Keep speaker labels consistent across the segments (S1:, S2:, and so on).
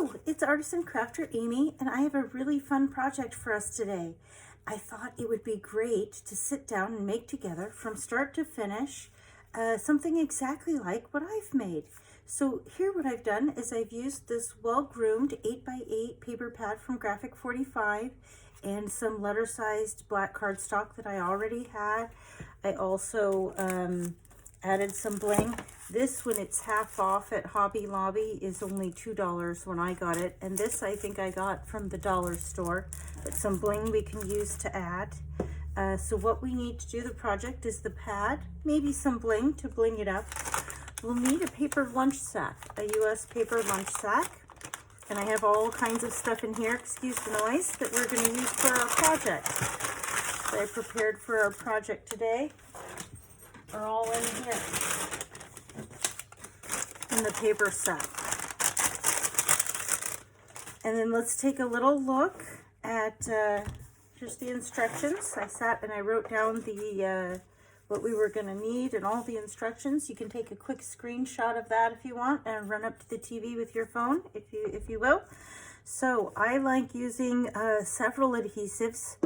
S1: Hello, it's artist and crafter Amy, and I have a really fun project for us today. I thought it would be great to sit down and make together from start to finish something exactly like what I've made. So here what I've done is I've used this well-groomed 8x8 paper pad from Graphic 45 and some letter-sized black cardstock that I already had. I also added some bling. This, when it's half off at Hobby Lobby, is only $2 when I got it. And this I think I got from the dollar store. But some bling we can use to add. So what we need to do the project is the pad, maybe some bling to bling it up. We'll need a paper lunch sack, a US paper lunch sack. And I have all kinds of stuff in here, excuse the noise, that we're going to use for our project. That I prepared for our project today are all in here in the paper sack. And then let's take a little look at just the instructions. I sat and I wrote down the what we were going to need and all the instructions. You can take a quick screenshot of that if you want and run up to the TV with your phone if you will. So I like using several adhesives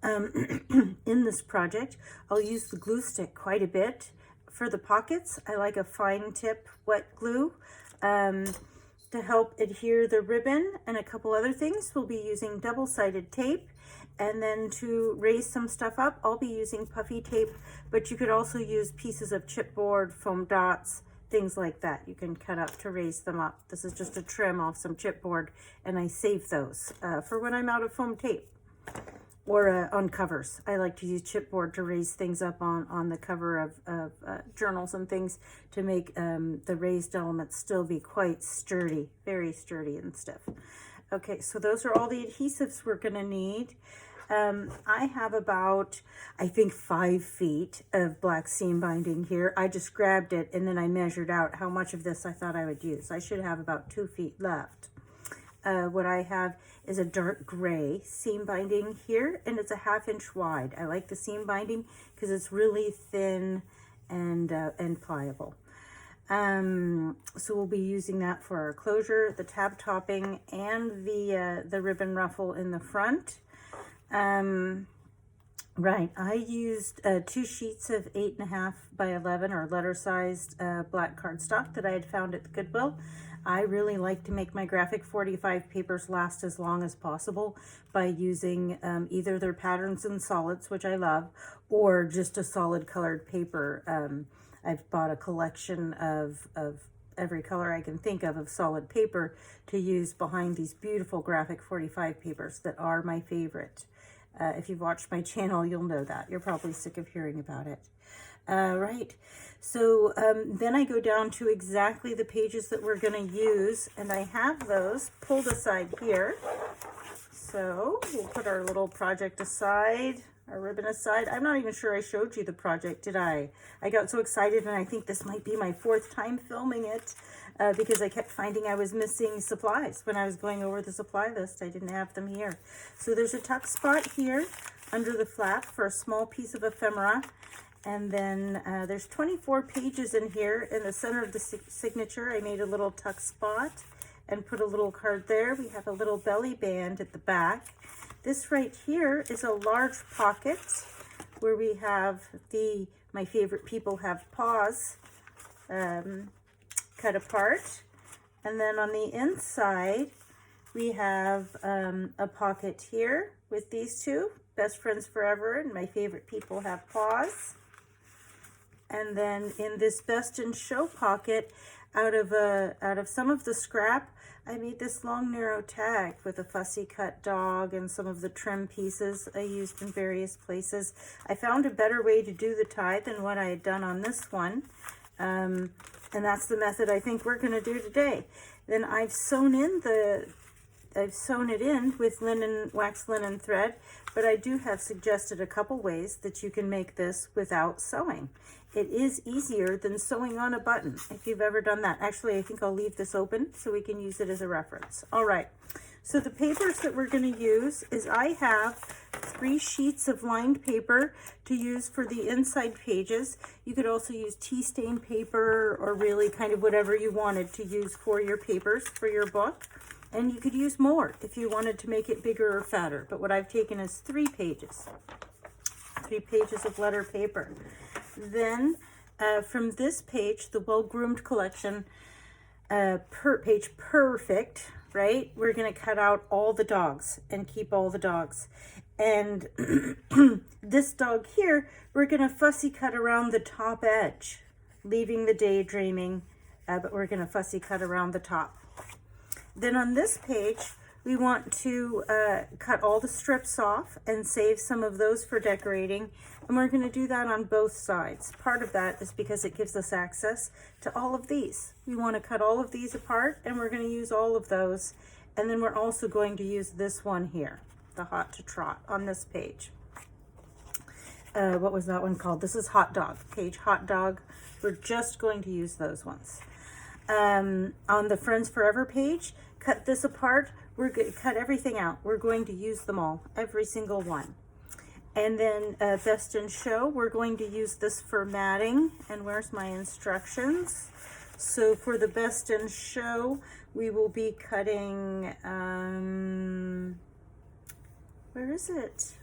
S1: in this project. I'll use the glue stick quite a bit. For the pockets, I like a fine tip wet glue to help adhere the ribbon, and a couple other things. We'll be using double-sided tape, and then to raise some stuff up, I'll be using puffy tape, but you could also use pieces of chipboard, foam dots, things like that. You can cut up to raise them up. This is just a trim off some chipboard, and I save those for when I'm out of foam tape. Or on covers. I like to use chipboard to raise things up on the cover of journals and things to make the raised elements still be quite sturdy, very sturdy and stiff. Okay, so those are all the adhesives we're gonna need. I have about, I think, 5 feet of black seam binding here. I just grabbed it and then I measured out how much of this I thought I would use. I should have about 2 feet left. What I have is a dark gray seam binding here, and it's a 1/2 inch wide. I like the seam binding because it's really thin and pliable. So we'll be using that for our closure, the tab topping, and the ribbon ruffle in the front. Right, I used 2 sheets of 8.5 by 11 or letter-sized black cardstock that I had found at the Goodwill. I really like to make my Graphic 45 papers last as long as possible by using either their patterns and solids, which I love, or just a solid colored paper. I've bought a collection of every color I can think of solid paper to use behind these beautiful Graphic 45 papers that are my favorite. If you've watched my channel, you'll know that. You're probably sick of hearing about it. Right, so then I go down to exactly the pages that we're going to use, and I have those pulled aside here. So we'll put our little project aside, our ribbon aside. I'm not even sure I showed you the project, did I? I got so excited, and I think this might be my 4th time filming it because I kept finding I was missing supplies. When I was going over the supply list, I didn't have them here. So there's a tuck spot here under the flap for a small piece of ephemera. And then there's 24 pages in here. In the center of the signature, I made a little tuck spot and put a little card there. We have a little belly band at the back. This right here is a large pocket where we have my favorite people have paws cut apart. And then on the inside, we have a pocket here with these two, best friends forever, and my favorite people have paws. And then in this best in show pocket, out of some of the scrap, I made this long narrow tag with a fussy cut dog and some of the trim pieces I used in various places. I found a better way to do the tie than what I had done on this one. And that's the method I think we're going to do today. Then I've sewn it in with wax linen thread, but I do have suggested a couple ways that you can make this without sewing. It is easier than sewing on a button, if you've ever done that. Actually, I think I'll leave this open so we can use it as a reference. All right, so the papers that we're going to use is I have 3 sheets of lined paper to use for the inside pages. You could also use tea stain paper or really kind of whatever you wanted to use for your papers for your book. And you could use more if you wanted to make it bigger or fatter. But what I've taken is 3 pages. 3 pages of letter paper. Then from this page, the Well Groomed collection, page Purrfect, right? We're going to cut out all the dogs and keep all the dogs. And this dog here, we're going to fussy cut around the top edge, leaving the daydreaming, but we're going to fussy cut around the top. Then on this page, we want to cut all the strips off and save some of those for decorating. And we're going to do that on both sides. Part of that is because it gives us access to all of these. We want to cut all of these apart, and we're going to use all of those. And then we're also going to use this one here, the Hot to Trot, on this page. What was that one called? This is Hot Dawg, Page Hot Dawg. We're just going to use those ones. On the Friends Forever page, cut this apart. We're going to cut everything out. We're going to use them all, every single one. And then Best in Show, we're going to use this for matting. And where's my instructions? So for the Best in Show, we will be cutting, where is it?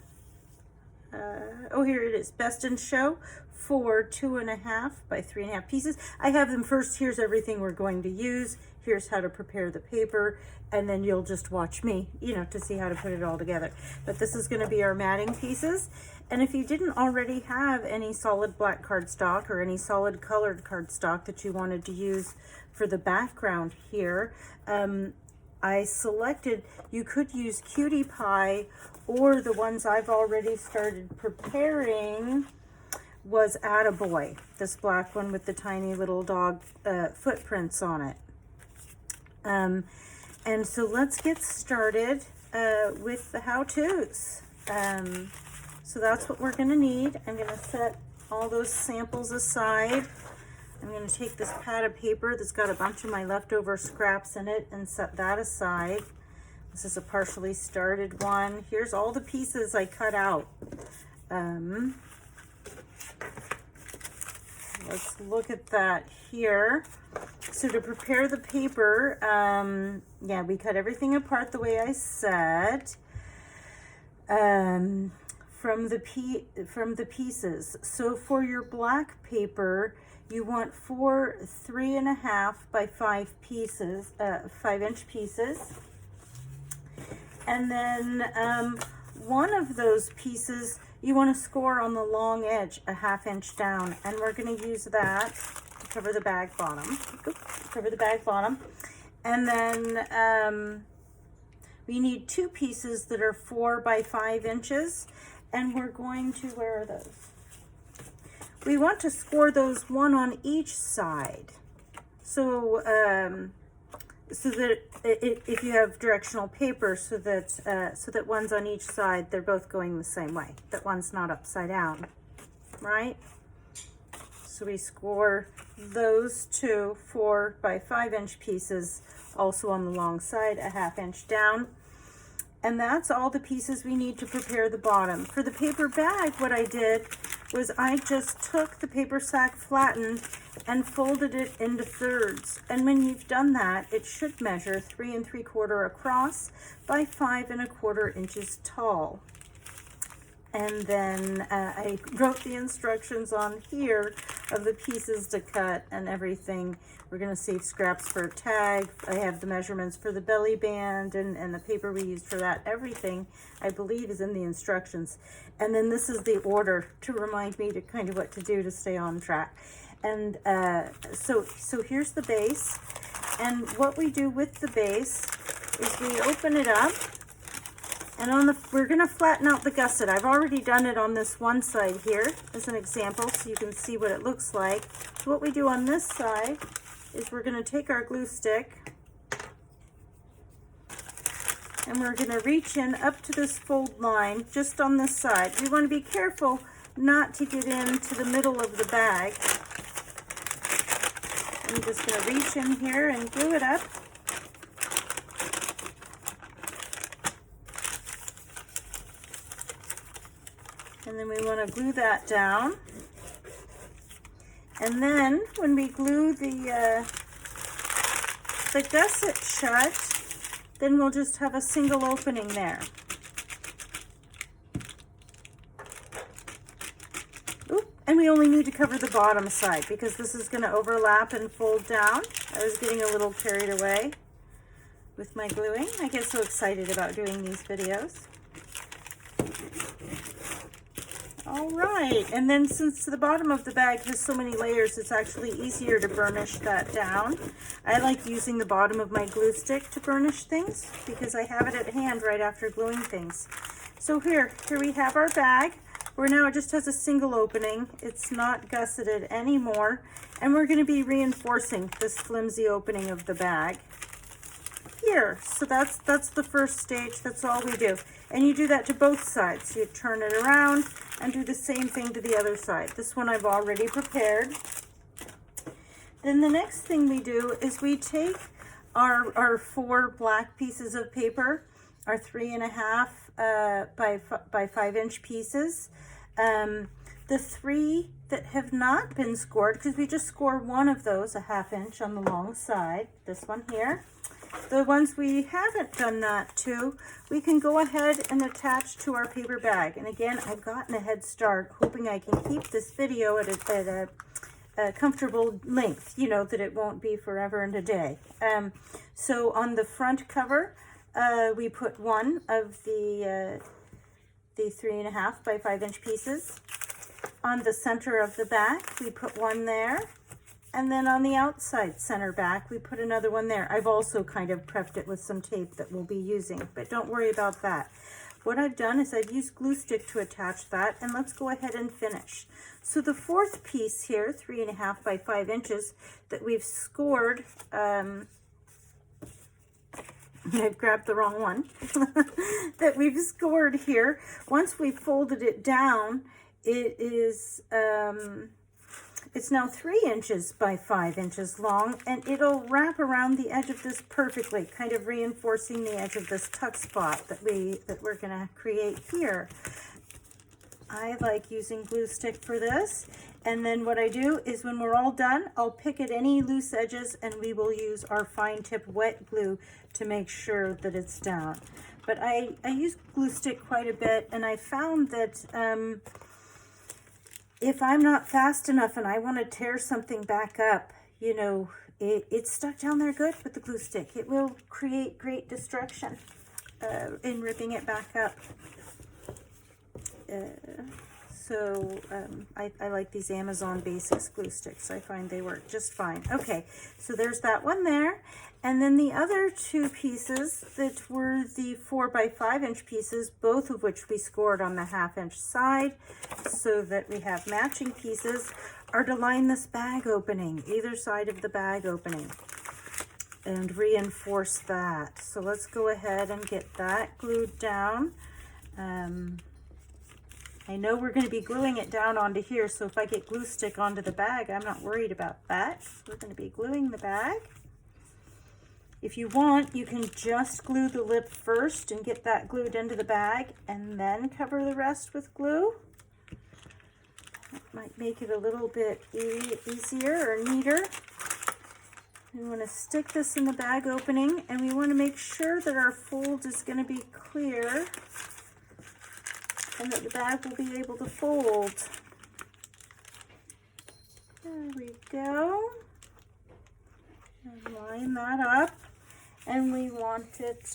S1: Oh, here it is. Best in Show for 2.5 by 3.5 pieces. I have them first. Here's everything we're going to use. Here's how to prepare the paper, and then you'll just watch me, to see how to put it all together. But this is going to be our matting pieces. And if you didn't already have any solid black cardstock or any solid colored cardstock that you wanted to use for the background here, I selected, you could use Cutie Pie, or the ones I've already started preparing was Atta Boy, this black one with the tiny little dog footprints on it. And so let's get started with the how-tos. So that's what we're going to need. I'm going to set all those samples aside. I'm going to take this pad of paper that's got a bunch of my leftover scraps in it and set that aside. This is a partially started one. Here's all the pieces I cut out. Let's look at that here. So to prepare the paper, yeah, we cut everything apart the way I said. From the pieces. So for your black paper, you want 4 3.5 by 5 pieces, 5-inch pieces. And then one of those pieces, you want to score on the long edge, a 1/2 inch down. And we're going to use that to cover the bag bottom. Cover the bag bottom. And then we need 2 pieces that are 4 by 5 inches. And we're going to, where are those? We want to score those one on each side. So, so that if you have directional paper, so that one's on each side, they're both going the same way. That one's not upside down, right? So we score those 2 4 by 5 inch pieces, also on the long side, a 1/2 inch down. And that's all the pieces we need to prepare the bottom. For the paper bag, what I did was I just took the paper sack flattened and folded it into thirds. And when you've done that, it should measure 3 3/4 across by 5 1/4 inches tall. And then I wrote the instructions on here of the pieces to cut and everything. We're going to save scraps for a tag. I have the measurements for the belly band and the paper we used for that. Everything, I believe, is in the instructions. And then this is the order to remind me to kind of what to do to stay on track. And so here's the base. And what we do with the base is we open it up. And we're going to flatten out the gusset. I've already done it on this one side here as an example, so you can see what it looks like. So what we do on this side is we're going to take our glue stick and we're going to reach in up to this fold line just on this side. We want to be careful not to get into the middle of the bag. I'm just going to reach in here and glue it up. And then we want to glue that down. And then when we glue the gusset shut, then we'll just have a single opening there. Oop, and we only need to cover the bottom side because this is going to overlap and fold down. I was getting a little carried away with my gluing. I get so excited about doing these videos. All right, and then since the bottom of the bag has so many layers, it's actually easier to burnish that down. I like using the bottom of my glue stick to burnish things because I have it at hand right after gluing things. So here we have our bag, where now it just has a single opening. It's not gusseted anymore, and we're going to be reinforcing this flimsy opening of the bag here. So that's the first stage. That's all we do. And you do that to both sides. You turn it around and do the same thing to the other side. This one I've already prepared. Then the next thing we do is we take our 4 black pieces of paper, our 3.5 by 5 inch pieces. The 3 that have not been scored, because we just score one of those, a 1/2 inch on the long side, this one here. The ones we haven't done that to, we can go ahead and attach to our paper bag. And again, I've gotten a head start, hoping I can keep this video at a comfortable length, you know, that it won't be forever and a day. So on the front cover, we put one of the 3.5 by 5 inch pieces. On the center of the back, we put one there. And then on the outside center back, we put another one there. I've also kind of prepped it with some tape that we'll be using, but don't worry about that. What I've done is I've used glue stick to attach that, and let's go ahead and finish. So the 4th piece here, 3.5 by 5 inches, that we've scored, I've grabbed the wrong one, that we've scored here. Once we've folded it down, it is, it's now 3 inches by 5 inches long, and it'll wrap around the edge of this perfectly, kind of reinforcing the edge of this tuck spot that we're gonna create here. I like using glue stick for this, and then what I do is when we're all done, I'll pick at any loose edges and we will use our fine tip wet glue to make sure that it's down. But I use glue stick quite a bit, and I found that if I'm not fast enough and I want to tear something back up, you know, it's stuck down there good with the glue stick. It will create great destruction in ripping it back up. I like these Amazon Basics glue sticks. I find they work just fine. Okay, so there's that one there. And then the other 2 pieces that were the 4 by 5 inch pieces, both of which we scored on the 1/2 inch side so that we have matching pieces, are to line this bag opening, either side of the bag opening, and reinforce that. So let's go ahead and get that glued down. I know we're going to be gluing it down onto here, so if I get glue stick onto the bag, I'm not worried about that. We're going to be gluing the bag. If you want, you can just glue the lip first and get that glued into the bag and then cover the rest with glue. That might make it a little bit easier or neater. We want to stick this in the bag opening, and we want to make sure that our fold is going to be clear and that the bag will be able to fold. There we go. And line that up, and we want it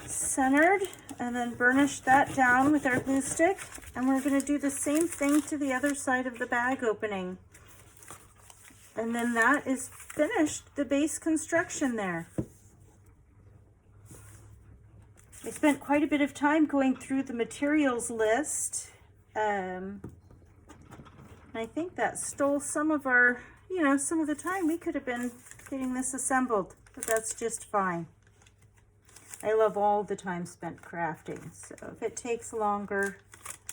S1: centered, and then burnish that down with our glue stick, and we're going to do the same thing to the other side of the bag opening. And then that is finished, the base construction there. I spent quite a bit of time going through the materials list. I think that stole some of our, some of the time we could have been getting this assembled, but that's just fine. I love all the time spent crafting, so if it takes longer,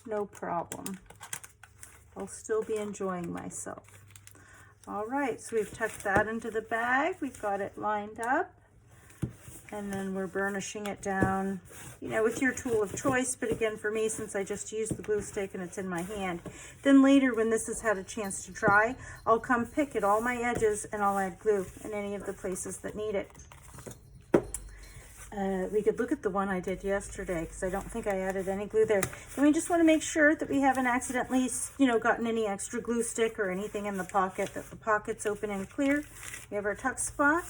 S1: no problem. I'll still be enjoying myself. All right, so we've tucked that into the bag. We've got it lined up. And then we're burnishing it down, you know, with your tool of choice. But again, for me, since I just used the glue stick and it's in my hand, then later when this has had a chance to dry, I'll come pick at all my edges and I'll add glue in any of the places that need it. We could look at the one I did yesterday because I don't think I added any glue there. And we just want to make sure that we haven't accidentally, you know, gotten any extra glue stick or anything in the pocket, that the pocket's open and clear. We have our tuck spot.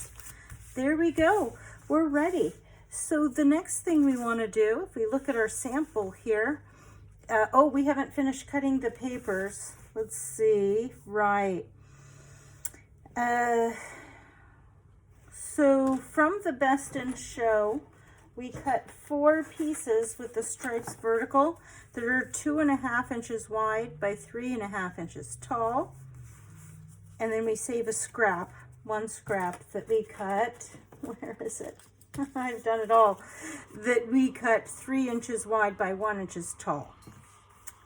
S1: There we go. We're ready. So the next thing we want to do, if we look at our sample here, oh, we haven't finished cutting the papers. Let's see, right. So from the Best in Show, we cut 4 pieces with the stripes vertical that are 2.5 inches wide by 3.5 inches tall. And then we save a scrap, one scrap that we cut. Where is it? I've done it all. That we cut 3 inches wide by 1 inches tall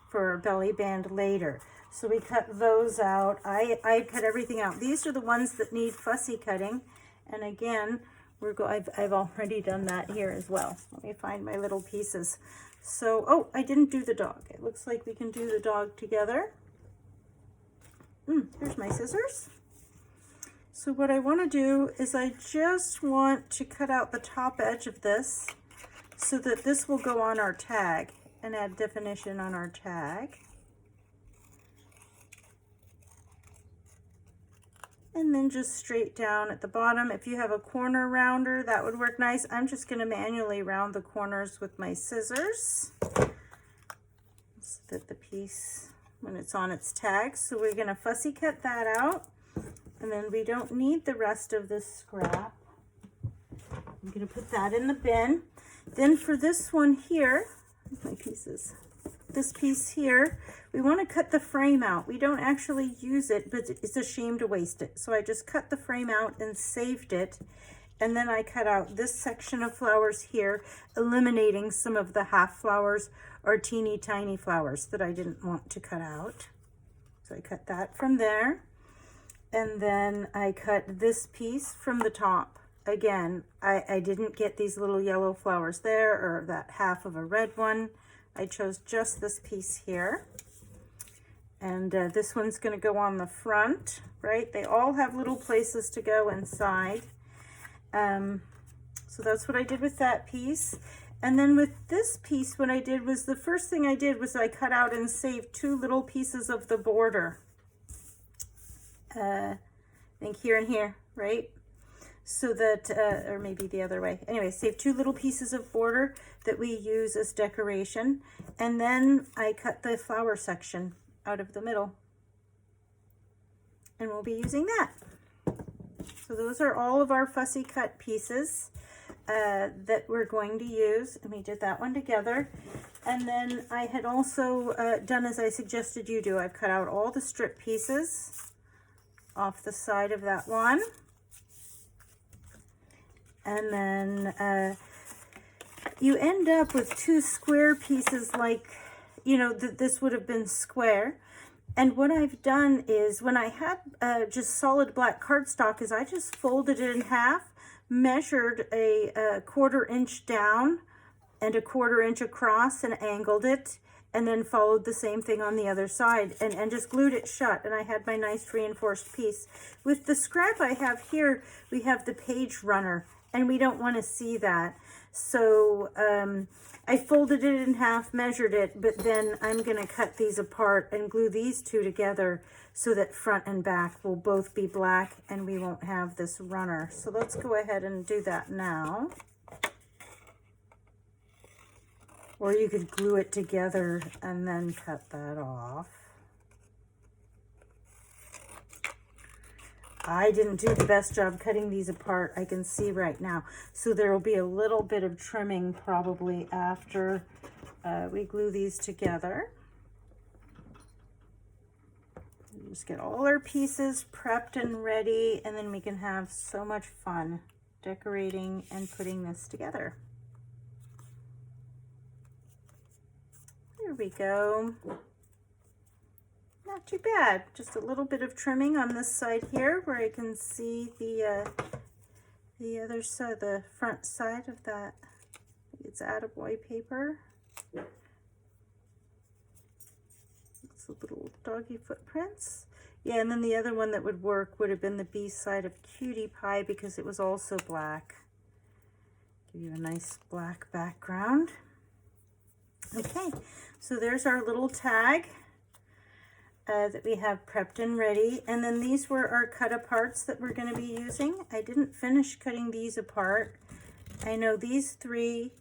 S1: for our belly band later. So we cut those out. I cut everything out. These are the ones that need fussy cutting. And again, I've already done that here as well. Let me find my little pieces. So, oh, I didn't do the dog. It looks like we can do the dog together. Here's my scissors. So what I want to do is I just want to cut out the top edge of this so that this will go on our tag and add definition on our tag. And then just straight down at the bottom. If you have a corner rounder, that would work nice. I'm just going to manually round the corners with my scissors so that the piece, when it's on its tag. So we're going to fussy cut that out. And then we don't need the rest of this scrap. I'm going to put that in the bin. Then for this one here, my pieces, this piece here, we want to cut the frame out. We don't actually use it, but it's a shame to waste it. So I just cut the frame out and saved it. And then I cut out this section of flowers here, eliminating some of the half flowers or teeny tiny flowers that I didn't want to cut out. So I cut that from there. And then I cut this piece from the top. Again, I didn't get these little yellow flowers there or that half of a red one. I chose just this piece here. And this one's going to go on the front, right? They all have little places to go inside. So that's what I did with that piece. And then with this piece, what I did was the first thing I did was I cut out and saved 2 little pieces of the border. I think here and here, right? So that, or maybe the other way. Anyway, save 2 little pieces of border that we use as decoration. And then I cut the flower section out of the middle. And we'll be using that. So those are all of our fussy cut pieces that we're going to use. And we did that one together. And then I had also done as I suggested you do. I've cut out all the strip pieces off the side of that one. And then you end up with 2 square pieces like, you know, this would have been square. And what I've done is when I had just solid black cardstock is I just folded it in half, measured a 1/4 inch down and a 1/4 inch across and angled it. And then followed the same thing on the other side and just glued it shut. And I had my nice reinforced piece. With the scrap I have here, we have the page runner, and we don't want to see that. So I folded it in half, measured it, but then I'm going to cut these apart and glue these 2 together so that front and back will both be black and we won't have this runner. So let's go ahead and do that now. Or you could glue it together and then cut that off. I didn't do the best job cutting these apart, I can see right now. So there will be a little bit of trimming probably after we glue these together. Just get all our pieces prepped and ready, and then we can have so much fun decorating and putting this together. There we go. Not too bad. Just a little bit of trimming on this side here where I can see the the other side, the front side of that. It's Atta Boy paper. It's a little doggy footprints. Yeah, and then the other one that would work would have been the B side of Cutie Pie because it was also black. Give you a nice black background. Okay, so there's our little tag that we have prepped and ready. And then these were our cut aparts that we're going to be using. I didn't finish cutting these apart. I know these three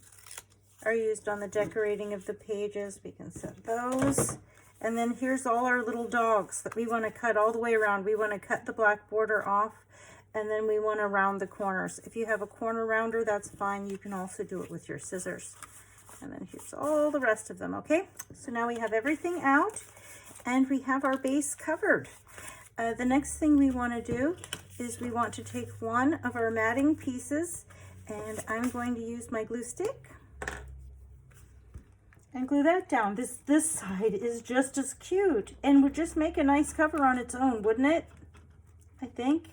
S1: are used on the decorating of the pages. We can set those. And then here's all our little dogs that we want to cut all the way around. We want to cut the black border off, and then we want to round the corners. If you have a corner rounder, that's fine. You can also do it with your scissors. And then here's all the rest of them, okay? So now we have everything out, and we have our base covered. The next thing we want to do is we want to take one of our matting pieces, and I'm going to use my glue stick and glue that down. This side is just as cute and would just make a nice cover on its own, wouldn't it? I think.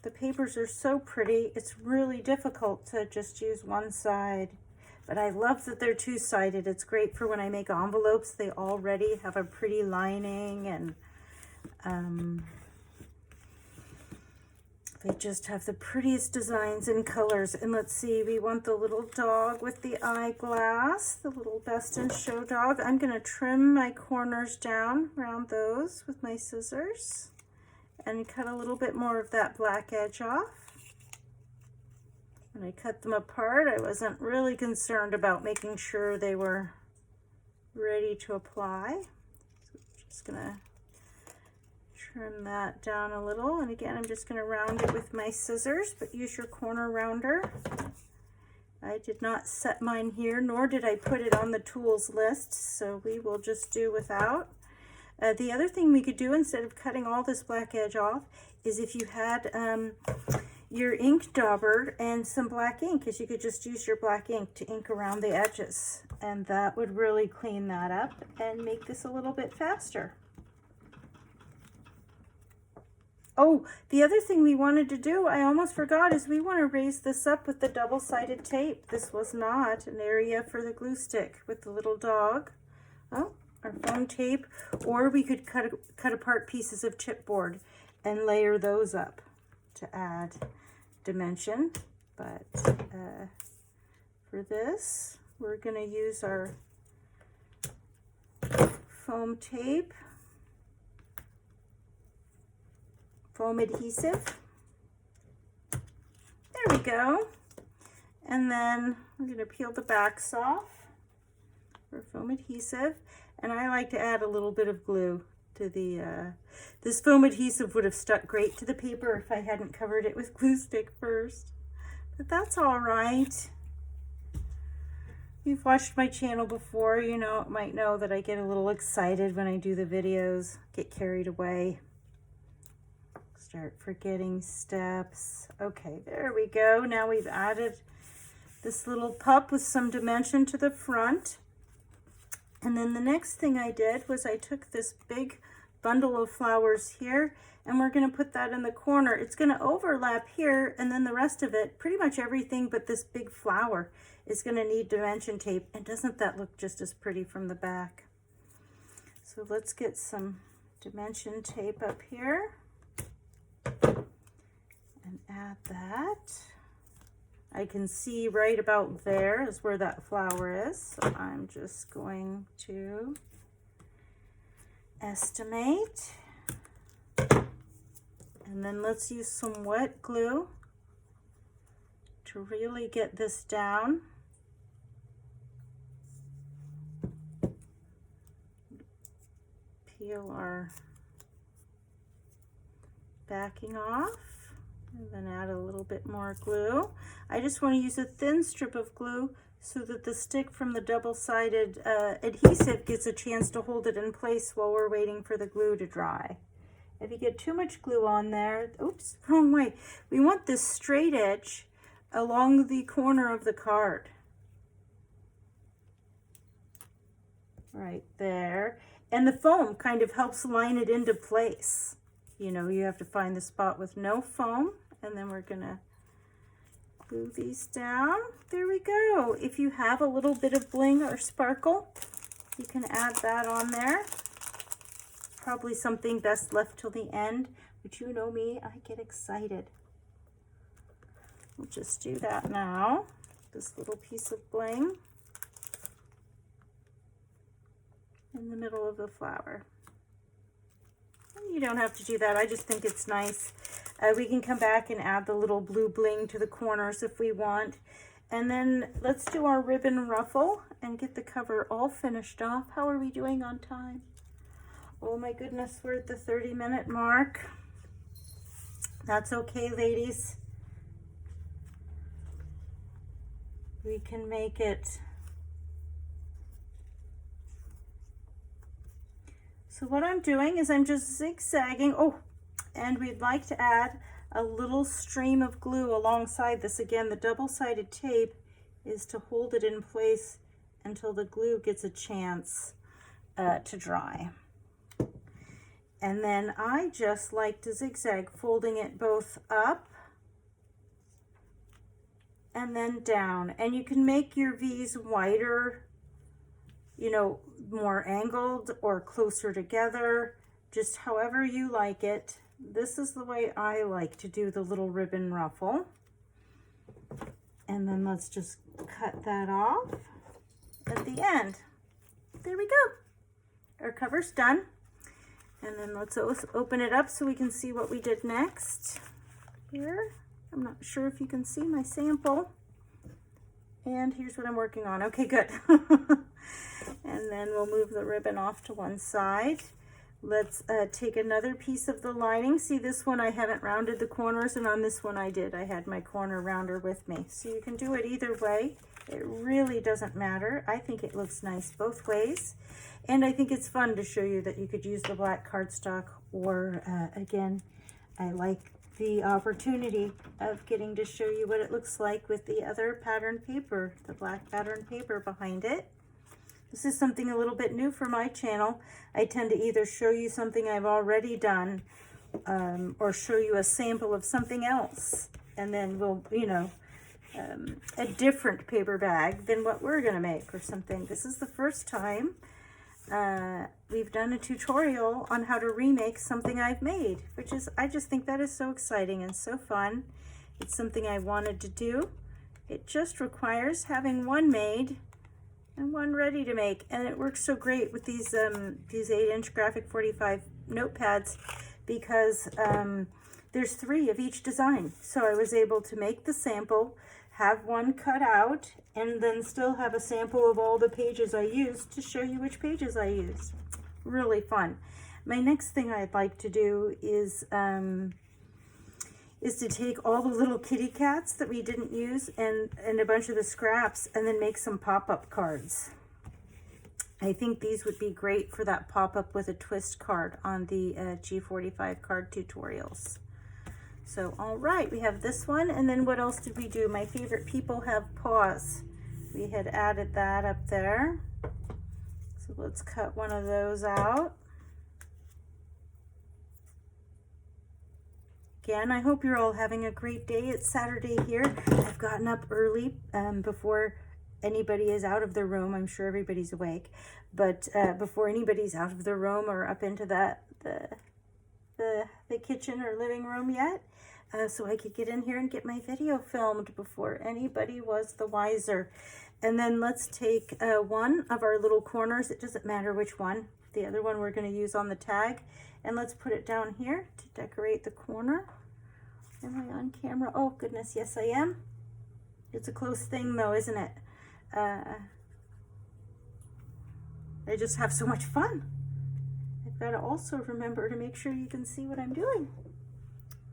S1: The papers are so pretty. It's really difficult to just use one side, but I love that they're two-sided. It's great for when I make envelopes. They already have a pretty lining, and they just have the prettiest designs and colors. And let's see, we want the little dog with the eyeglass, the little Best in Show dog. I'm going to trim my corners down around those with my scissors and cut a little bit more of that black edge off. When I cut them apart, I wasn't really concerned about making sure they were ready to apply. So I'm just going to trim that down a little, and again I'm just going to round it with my scissors, but use your corner rounder. I did not set mine here, nor did I put it on the tools list, so we will just do without. The other thing we could do instead of cutting all this black edge off is if you had your ink dauber and some black ink, is you could just use your black ink to ink around the edges, and that would really clean that up and make this a little bit faster. Oh, the other thing we wanted to do, I almost forgot, is we want to raise this up with the double-sided tape. This was not an area for the glue stick with the little dog. Oh, our foam tape, or we could cut apart pieces of chipboard and layer those up to add dimension. But for this, we're going to use our foam tape. Foam adhesive. There we go. And then I'm going to peel the backs off for foam adhesive. And I like to add a little bit of glue to the, this foam adhesive would have stuck great to the paper if I hadn't covered it with glue stick first. But that's all right. You've watched my channel before, you might know that I get a little excited when I do the videos, get carried away. Start forgetting steps. Okay, there we go. Now we've added this little pup with some dimension to the front. And then the next thing I did was I took this big bundle of flowers here, and we're going to put that in the corner. It's going to overlap here, and then the rest of it, pretty much everything but this big flower, is going to need dimension tape. And doesn't that look just as pretty from the back? So let's get some dimension tape up here and add that. I can see right about there is where that flower is, so I'm just going to estimate, and then let's use some wet glue to really get this down. Peel our backing off, and then add a little bit more glue. I just want to use a thin strip of glue so that the stick from the double-sided adhesive gets a chance to hold it in place while we're waiting for the glue to dry. If you get too much glue on there, oops, wrong way. We want this straight edge along the corner of the card. Right there. And the foam kind of helps line it into place. You have to find the spot with no foam and then we're gonna glue these down. There we go. If you have a little bit of bling or sparkle, you can add that on there. Probably something best left till the end, but you know me, I get excited. We'll just do that now. This little piece of bling in the middle of the flower. You don't have to do that. I just think it's nice. We can come back and add the little blue bling to the corners if we want. And then let's do our ribbon ruffle and get the cover all finished off. How are we doing on time? Oh my goodness, we're at the 30-minute mark. That's okay, ladies. We can make it. So what I'm doing is I'm just zigzagging. Oh, and we'd like to add a little stream of glue alongside this. Again, the double-sided tape is to hold it in place until the glue gets a chance to dry. And then I just like to zigzag, folding it both up and then down. And you can make your V's wider, you know, more angled or closer together, just however you like it. This is the way I like to do the little ribbon ruffle. And then let's just cut that off at the end. There we go. Our cover's done. And then let's open it up so we can see what we did next. Here, I'm not sure if you can see my sample. And here's what I'm working on. Okay, good. And then we'll move the ribbon off to one side. Let's take another piece of the lining. See, this one I haven't rounded the corners, and on this one I did. I had my corner rounder with me. So you can do it either way. It really doesn't matter. I think it looks nice both ways. And I think it's fun to show you that you could use the black cardstock, or again, I like the opportunity of getting to show you what it looks like with the other pattern paper, the black pattern paper behind it. This is something a little bit new for my channel. I tend to either show you something I've already done or show you a sample of something else. And then we'll, you know, a different paper bag than what we're gonna make or something. This is the first time we've done a tutorial on how to remake something I've made, which is, I just think that is so exciting and so fun. It's something I wanted to do. It just requires having one made and one ready to make, and it works so great with these 8-inch graphic 45 notepads because there's 3 of each design. So I was able to make the sample, have one cut out, and then still have a sample of all the pages I used to show you which pages I used. Really fun. My next thing I'd like to do is to take all the little kitty cats that we didn't use and a bunch of the scraps and then make some pop-up cards. I think these would be great for that pop-up with a twist card on the G45 card tutorials. So, all right, we have this one, and then what else did we do? My favorite people have paws. We had added that up there. So let's cut one of those out. Again, I hope you're all having a great day. It's Saturday here. I've gotten up early before anybody is out of their room. I'm sure everybody's awake, but before anybody's out of their room or up into the kitchen or living room yet, so I could get in here and get my video filmed before anybody was the wiser. And then let's take one of our little corners. It doesn't matter which one. The other one we're going to use on the tag, and let's put it down here to decorate the corner. Am I on camera? Oh goodness, yes I am. It's a close thing though, isn't it? I just have so much fun. I've got to also remember to make sure you can see what I'm doing.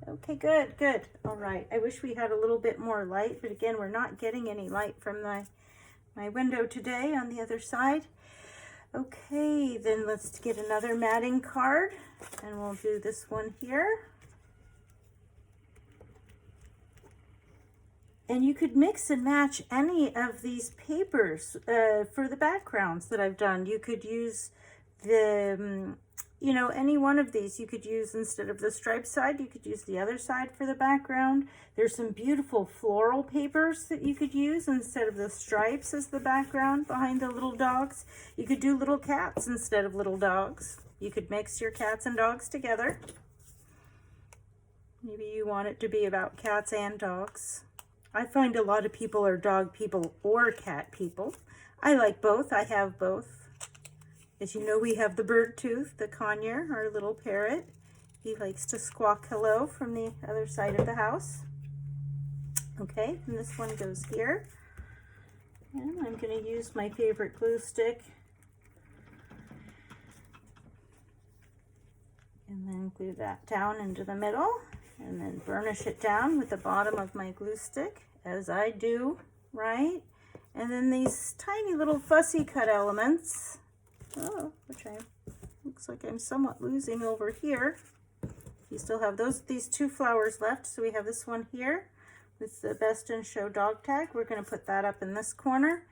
S1: Okay, good, good. All right, I wish we had a little bit more light, but again, we're not getting any light from my window today on the other side. Okay, then let's get another matting card, and we'll do this one here. And you could mix and match any of these papers for the backgrounds that I've done. You could use the, you know, any one of these you could use instead of the striped side. You could use the other side for the background. There's some beautiful floral papers that you could use instead of the stripes as the background behind the little dogs. You could do little cats instead of little dogs. You could mix your cats and dogs together. Maybe you want it to be about cats and dogs. I find a lot of people are dog people or cat people. I like both. I have both. As you know, we have the bird tooth, the conure, our little parrot. He likes to squawk hello from the other side of the house. Okay, and this one goes here. And I'm going to use my favorite glue stick. And then glue that down into the middle. And then burnish it down with the bottom of my glue stick, as I do, right? And then these tiny little fussy cut elements. Oh, which looks like I'm somewhat losing over here. You still have these two flowers left. So we have this one here with the Best in Show dog tag. We're going to put that up in this corner.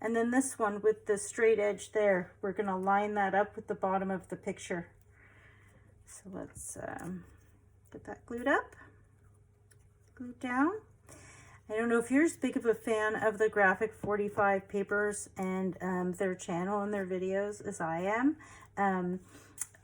S1: And then this one with the straight edge there, we're going to line that up with the bottom of the picture. So let's get that glued up, glued down. I don't know if you're as big of a fan of the Graphic 45 papers and their channel and their videos as I am.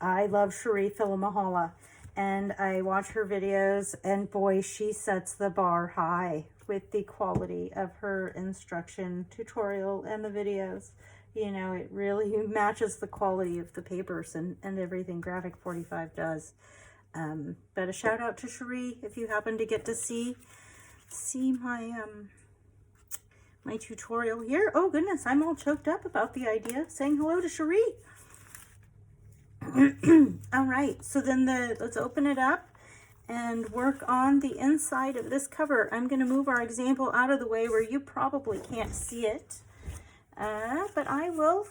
S1: I love Cherie Filamahala, and I watch her videos, and boy, she sets the bar high with the quality of her instruction tutorial and the videos. You know, it really matches the quality of the papers and everything Graphic 45 does. But a shout out to Cherie if you happen to get to see my my tutorial here. Oh goodness, I'm all choked up about the idea, saying hello to Cherie. All right, so then let's open it up and work on the inside of this cover. I'm going to move our example out of the way where you probably can't see it, but I will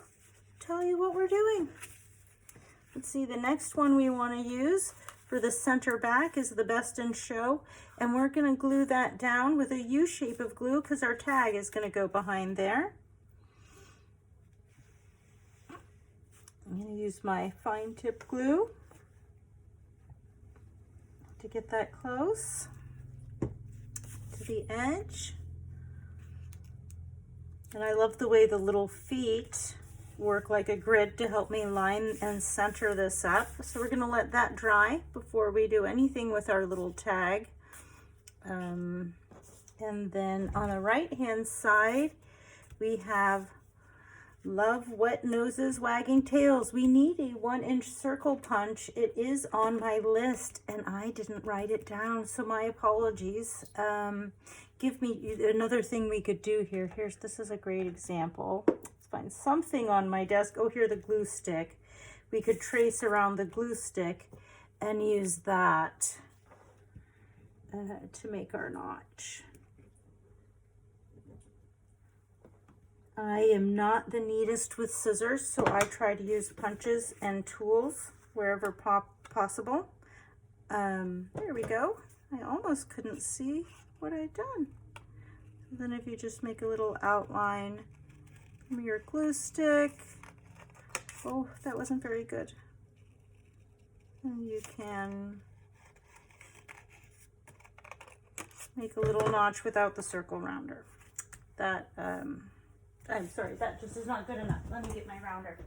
S1: tell you what we're doing. Let's see, the next one we want to use for the center back is the Best in Show, and we're going to glue that down with a U shape of glue because our tag is going to go behind there. I'm going to use my fine tip glue to get that close to the edge. And I love the way the little feet work like a grid to help me line and center this up. So we're going to let that dry before we do anything with our little tag. And then on the right hand side we have Love Wet Noses Wagging Tails. We need a 1-inch circle punch. It is on my list and I didn't write it down, so my apologies. Give me another thing we could do here. This is a great example. Find something on my desk. Oh, here, the glue stick. We could trace around the glue stick and use that to make our notch. I am not the neatest with scissors, so I try to use punches and tools wherever possible. There we go. I almost couldn't see what I'd done. Then if you just make a little outline from your glue stick. Oh, that wasn't very good. And you can make a little notch without the circle rounder. That, I'm sorry, that just is not good enough. Let me get my rounder.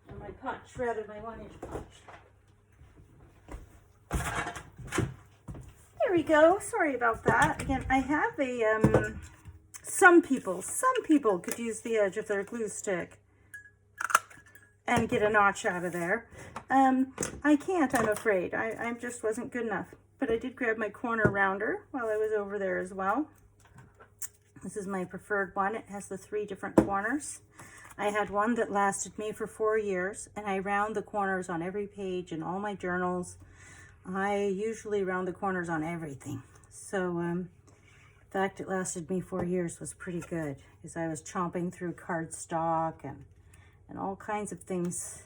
S1: Or my punch, rather, my 1-inch punch. There we go. Sorry about that. Again, I have a, some people could use the edge of their glue stick and get a notch out of there. I can't, I'm afraid. I just wasn't good enough. But I did grab my corner rounder while I was over there as well. This is my preferred one. It has the 3 different corners. I had one that lasted me for 4 years, and I round the corners on every page in all my journals. I usually round the corners on everything. So the fact it lasted me 4 years was pretty good, because I was chomping through cardstock and all kinds of things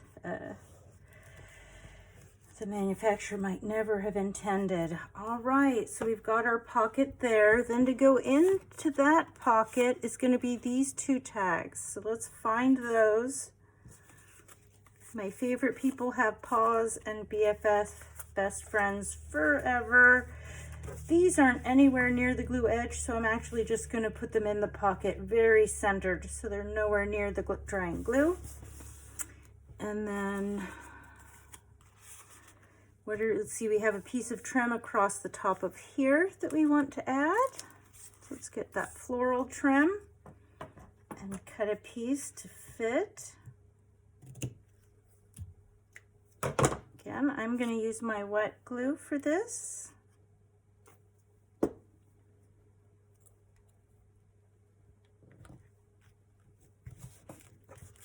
S1: the manufacturer might never have intended. All right, so we've got our pocket there. Then to go into that pocket is going to be these 2 tags. So let's find those. My favorite people have paws and BFF, best friends forever. These aren't anywhere near the glue edge, so I'm actually just going to put them in the pocket very centered so they're nowhere near the drying glue. And then, let's see, we have a piece of trim across the top of here that we want to add. Let's get that floral trim and cut a piece to fit. Again, I'm going to use my wet glue for this.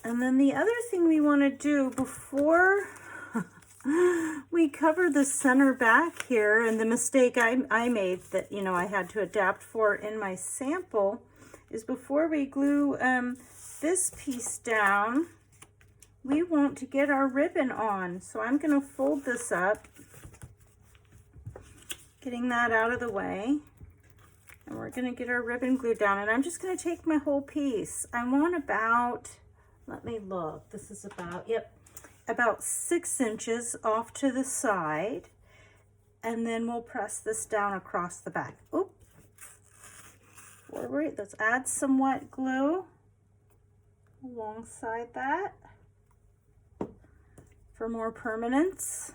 S1: And then the other thing we want to do before we cover the center back here, and the mistake I made that, you know, I had to adapt for in my sample, is before we glue this piece down, we want to get our ribbon on. So I'm going to fold this up, getting that out of the way. And we're going to get our ribbon glued down. And I'm just going to take my whole piece. I want about, let me look, this is about, yep, about 6 inches off to the side. And then we'll press this down across the back. Oop. Forward. Let's add some wet glue alongside that for more permanence.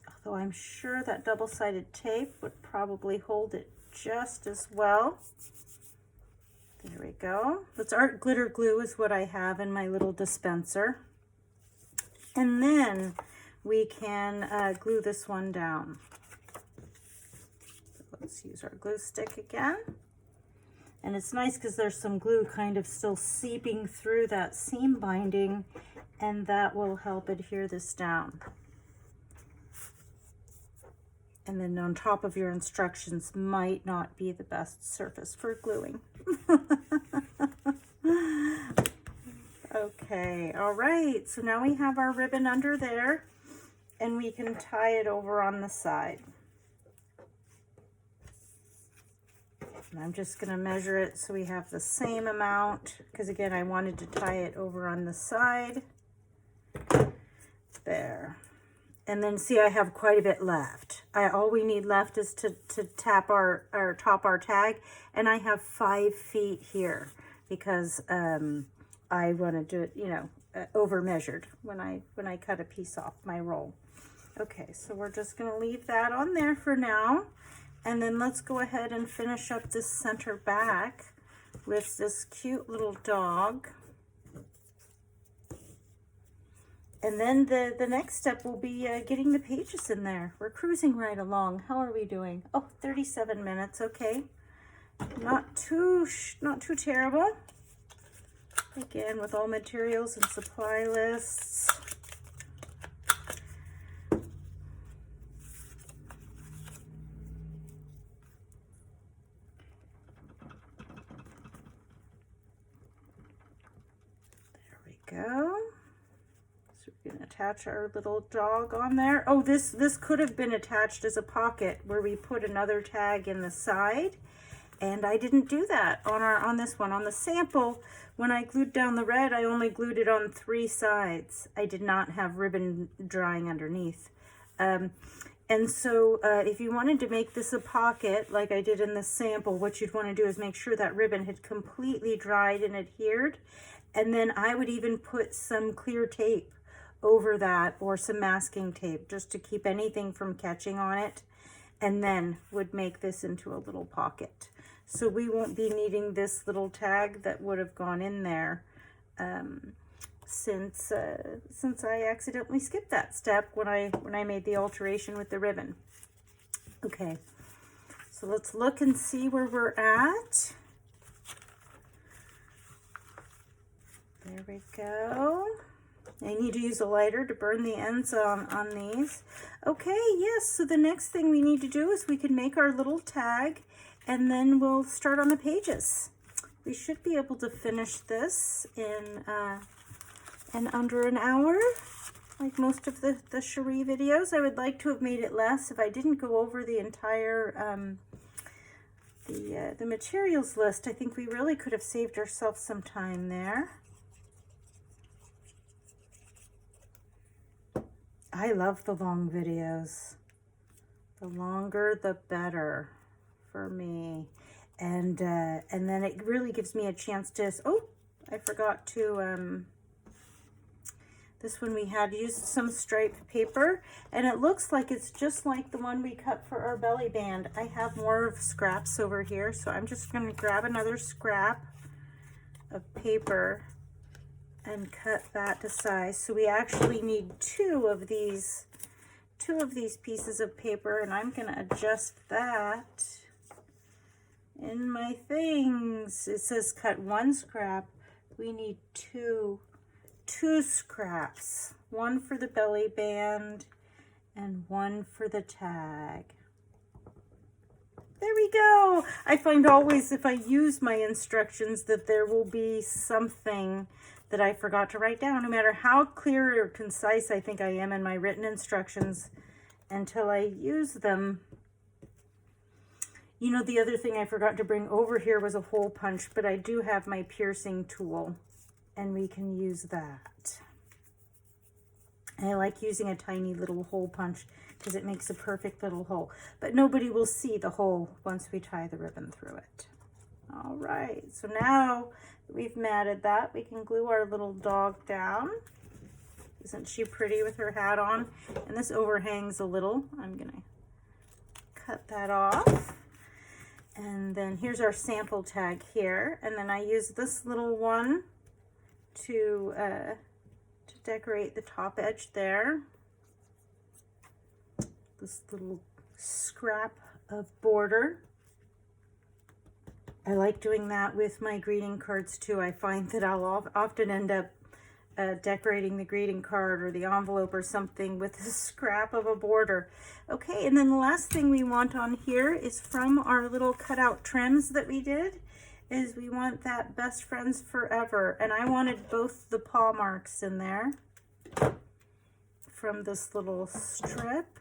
S1: Although I'm sure that double-sided tape would probably hold it just as well. There we go. That's art glitter glue is what I have in my little dispenser. And then we can glue this one down. So let's use our glue stick again. And it's nice because there's some glue kind of still seeping through that seam binding, and that will help adhere this down. And then on top of your instructions might not be the best surface for gluing. Okay, all right, so now we have our ribbon under there, and we can tie it over on the side. And I'm just going to measure it so we have the same amount, because again, I wanted to tie it over on the side. There. And then see, I have quite a bit left. All we need left is to top our tag, and I have 5 feet here because I want to do it, you know, over measured when I cut a piece off my roll. Okay, so we're just going to leave that on there for now, and then let's go ahead and finish up this center back with this cute little dog. And then the next step will be getting the pages in there. We're cruising right along. How are we doing? Oh, 37 minutes, okay. Not too terrible. Again, with all materials and supply lists. There we go. We're going to attach our little dog on there. Oh, this could have been attached as a pocket where we put another tag in the side, and I didn't do that on this one. On the sample, when I glued down the red, I only glued it on 3 sides. I did not have ribbon drying underneath. And so if you wanted to make this a pocket like I did in the sample, what you'd want to do is make sure that ribbon had completely dried and adhered. And then I would even put some clear tape over that, or some masking tape, just to keep anything from catching on it, and then would make this into a little pocket. So we won't be needing this little tag that would have gone in there since I accidentally skipped that step when I made the alteration with the ribbon. Okay, so let's look and see where we're at. There we go. I need to use a lighter to burn the ends on these. Okay, yes, so the next thing we need to do is we can make our little tag, and then we'll start on the pages. We should be able to finish this in under an hour, like most of the Cherie videos. I would like to have made it less if I didn't go over the entire the materials list. I think we really could have saved ourselves some time there. I love the long videos. The longer, the better for me. And then it really gives me a chance to, oh, I forgot to, this one we had used some striped paper, and it looks like it's just like the one we cut for our belly band. I have more of scraps over here, so I'm just going to grab another scrap of paper and cut that to size. So we actually need two of these pieces of paper, and I'm going to adjust that in my things. It says cut one scrap. We need two scraps, one for the belly band and one for the tag. There we go. I find always if I use my instructions that there will be something that I forgot to write down, no matter how clear or concise I think I am in my written instructions, until I use them. You know, the other thing I forgot to bring over here was a hole punch, but I do have my piercing tool, and we can use that. And I like using a tiny little hole punch because it makes a perfect little hole. But nobody will see the hole once we tie the ribbon through it. All right, so now that we've matted that, we can glue our little dog down. Isn't she pretty with her hat on? And this overhangs a little. I'm gonna cut that off. And then here's our sample tag here. And then I use this little one to decorate the top edge there. This little scrap of border. I like doing that with my greeting cards too. I find that I'll often end up decorating the greeting card or the envelope or something with a scrap of a border. Okay, and then the last thing we want on here is from our little cutout trims that we did, is we want that Best Friends Forever. And I wanted both the paw marks in there from this little strip.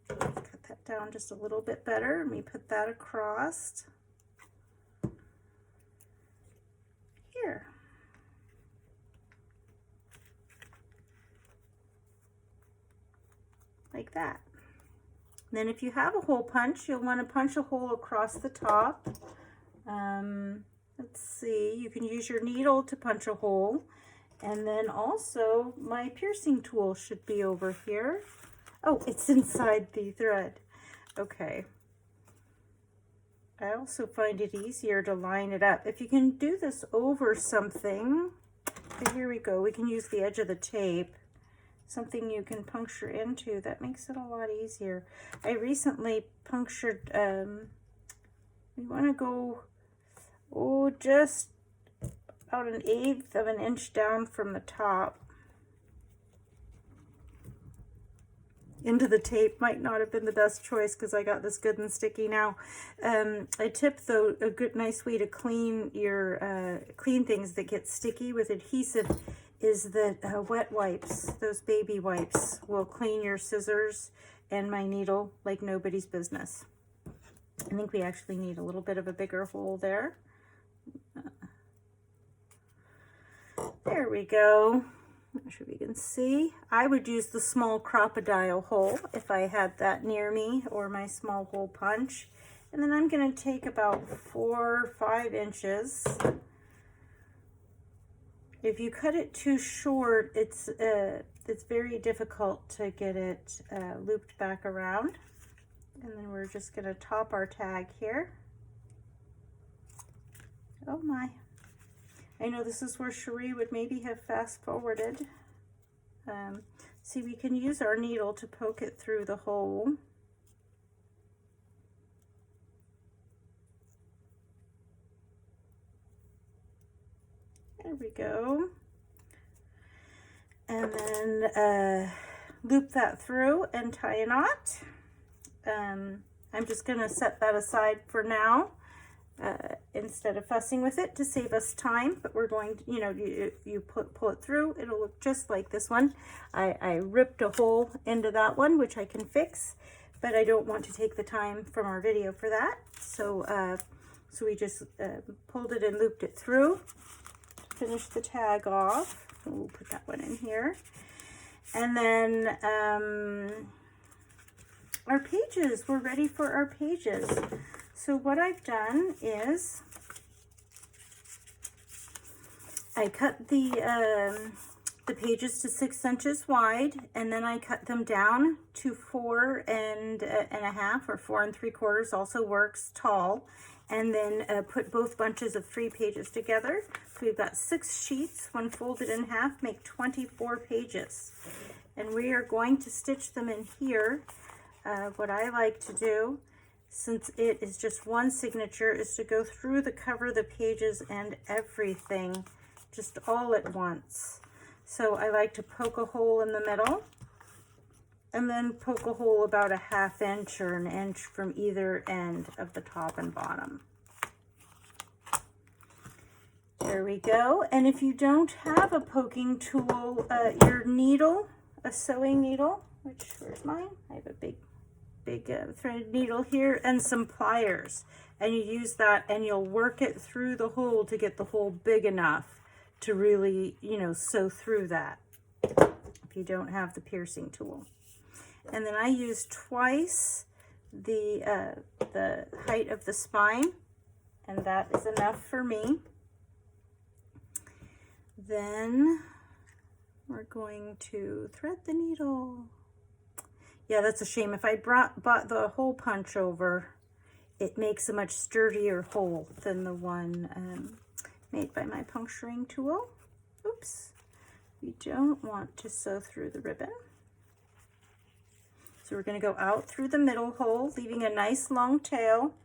S1: Cut that down just a little bit better, and we put that across here. Like that. And then if you have a hole punch, you'll want to punch a hole across the top. Let's see, you can use your needle to punch a hole. And then also my piercing tool should be over here. Oh, it's inside the thread. Okay. I also find it easier to line it up. If you can do this over something, okay, here we go. We can use the edge of the tape. Something you can puncture into, that makes it a lot easier. I recently punctured, we want to go, just about 1/8 of an inch down from the top into the tape. Might not have been the best choice because I got this good and sticky now. A tip though, a good nice way to clean your clean things that get sticky with adhesive is that wet wipes. Those baby wipes will clean your scissors and my needle like nobody's business. I think we actually need a little bit of a bigger hole there. There we go. I'm sure we can see. I would use the small crocodile hole if I had that near me, or my small hole punch. And then I'm going to take about 4 or 5 inches. If you cut it too short, it's very difficult to get it looped back around. And then we're just going to top our tag here. Oh my. I know this is where Cherie would maybe have fast forwarded. See, we can use our needle to poke it through the hole. There we go. And then loop that through and tie a knot. I'm just going to set that aside for now instead of fussing with it to save us time. But we're going to, you pull it through, it'll look just like this one. I ripped a hole into that one, which I can fix, but I don't want to take the time from our video for that. So, so we just pulled it and looped it through. Finish the tag off. We'll put that one in here. And then our pages, we're ready for our pages. So what I've done is I cut the pages to 6 inches wide, and then I cut them down to 4.5 or 4 3/4 also works tall, and then put both bunches of 3 pages together. So we've got 6 sheets, when folded in half, make 24 pages. And we are going to stitch them in here. What I like to do, since it is just one signature, is to go through the cover of the pages and everything just all at once. So I like to poke a hole in the middle and then poke a hole about a 1/2 inch or 1 inch from either end of the top and bottom. There we go. And if you don't have a poking tool, your needle, a sewing needle, where's mine? I have a big threaded needle here, and some pliers. And you use that and you'll work it through the hole to get the hole big enough to really, you know, sew through that if you don't have the piercing tool. And then I use twice the height of the spine, and that is enough for me. Then we're going to thread the needle. Yeah, that's a shame. If I bought the hole punch over, it makes a much sturdier hole than the one made by my puncturing tool. Oops. We don't want to sew through the ribbon. So we're going to go out through the middle hole, leaving a nice long tail,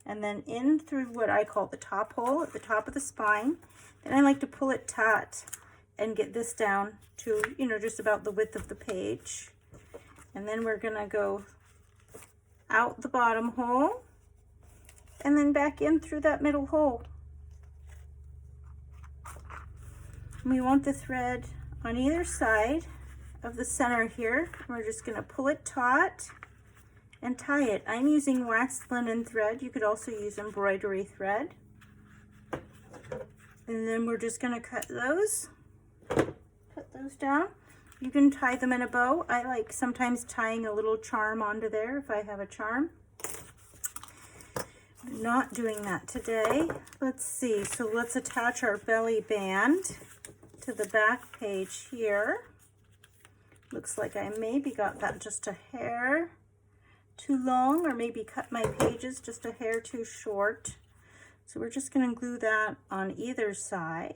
S1: and then in through what I call the top hole at the top of the spine. Then I like to pull it taut and get this down to, you know, just about the width of the page. And then we're going to go out the bottom hole and then back in through that middle hole. And we want the thread on either side of the center here. We're just going to pull it taut and tie it. I'm using waxed linen thread. You could also use embroidery thread. And then we're just going to cut those down. You can tie them in a bow. I like sometimes tying a little charm onto there if I have a charm. I'm not doing that today. Let's see. So let's attach our belly band to the back page here. Looks like I maybe got that just a hair too long, or maybe cut my pages just a hair too short. So we're just going to glue that on either side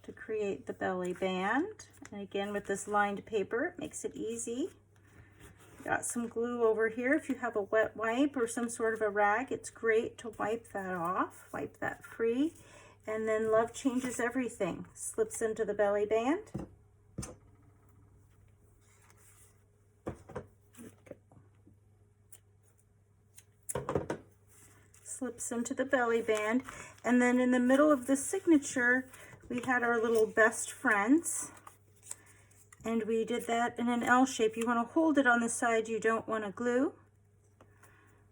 S1: to create the belly band. And again, with this lined paper, it makes it easy. Got some glue over here. If you have a wet wipe or some sort of a rag, it's great to wipe that off, wipe that free. And then Love Changes Everything slips into the belly band. Slips into the belly band. And then in the middle of the signature, we had our little best friends. And we did that in an L shape. You want to hold it on the side you don't want to glue.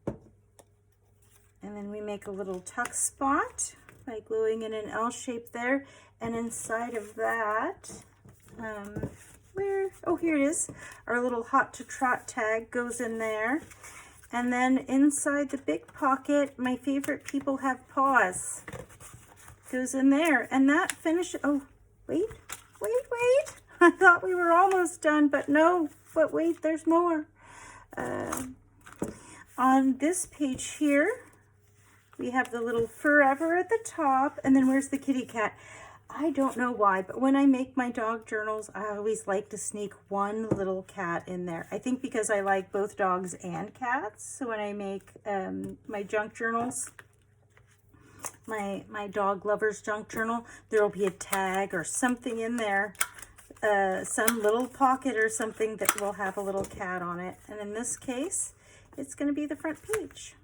S1: And then we make a little tuck spot by gluing in an L shape there. And inside of that, here it is. Our little Hot to Trot tag goes in there. And then inside the big pocket, my favorite people have paws. Goes in there. And that finishes, oh, wait. I thought we were almost done, but no, but wait, there's more. On this page here, we have the little Forever at the top, and then where's the kitty cat? I don't know why, but when I make my dog journals, I always like to sneak one little cat in there. I think because I like both dogs and cats, so when I make my junk journals, my dog lover's junk journal, there will be a tag or something in there. Some little pocket or something that will have a little cat on it. And in this case, it's going to be the front page.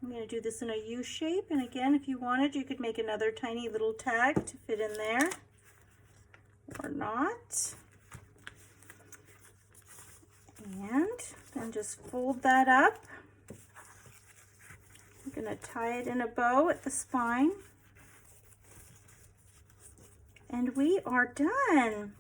S1: I'm going to do this in a U shape. And again, if you wanted, you could make another tiny little tag to fit in there or not. And then just fold that up. I'm going to tie it in a bow at the spine. And we are done.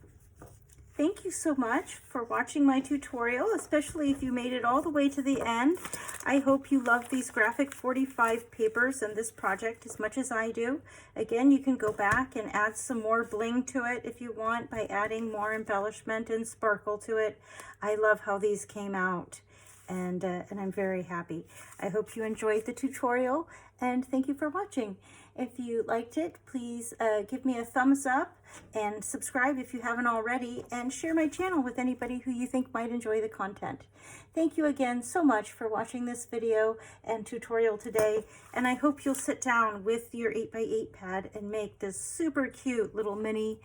S1: thank you so much for watching my tutorial, especially if you made it all the way to the end. I hope you love these graphic 45 papers and this project as much as I do. Again, you can go back and add some more bling to it if you want by adding more embellishment and sparkle to it. I love how these came out, and I'm very happy. I hope you enjoyed the tutorial, and thank you for watching. If you liked it, please give me a thumbs up and subscribe if you haven't already, and share my channel with anybody who you think might enjoy the content. Thank you again so much for watching this video and tutorial today, and I hope you'll sit down with your 8x8 pad and make this super cute little mini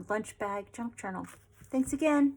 S1: lunch bag junk journal. Thanks again.